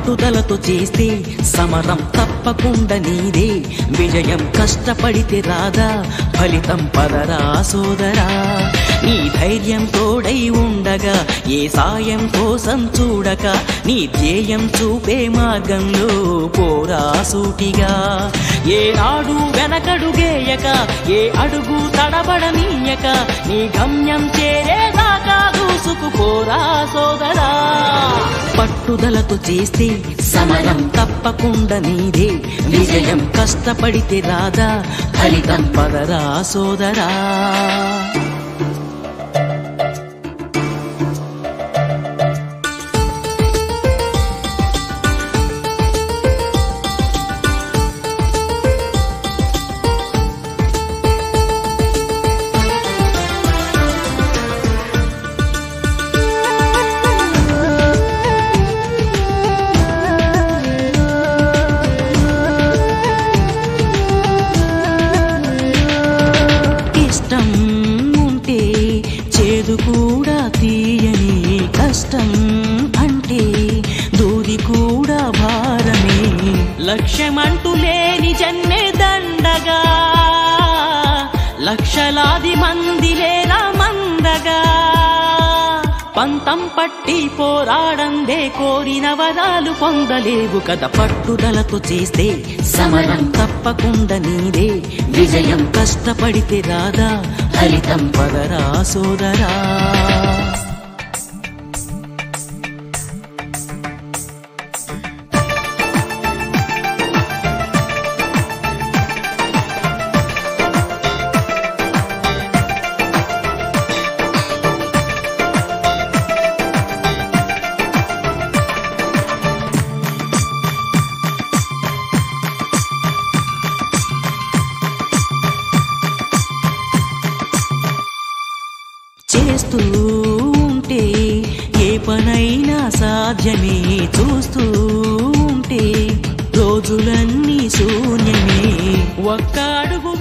పట్టుదలతో చేస్తే సమరం తప్పకుండా నీదే, విజయం కష్టపడితే రాదా ఫలితం పదరా సోదరా. నీ ధైర్యం తోడై ఉండగా ఏ సాయం కోసం చూడక, నీ ధ్యేయం చూపే మార్గంలో పోరా సూటిగా. ఏ నాడు వెనకడుగేయక, ఏ అడుగు తడబడనీయక, నీ గమ్యం చేరేదాకా దూసుకుపోరా సోదరా. పట్టుదలతో చేస్తే సమరం తప్పకుండా నీదే, విజయం కష్టపడితే రాదా ఫలితం పదరా సోదరా. ఉంటే చేదు కూడా తీయని, కష్టం అంటే దూది కూడా భారమే. లక్ష్యమంటూ లేని జన్మే దండగా, లక్షలాది మంది లేరా మందగా. పంతం పట్టి పోరాడందే కోరిన వరాలు పొందలేవు కదా. పట్టుదలతో చేస్తే సమరం తప్పకుండా నీదే, విజయం కష్టపడితే రాదా ఫలితం పదరా సోదరా. చేస్తూ ఉంటే ఏ పనైనా సాధ్యమే, చూస్తూ ఉంటే రోజులన్నీ శూన్యమే. ఒక్క అడుగు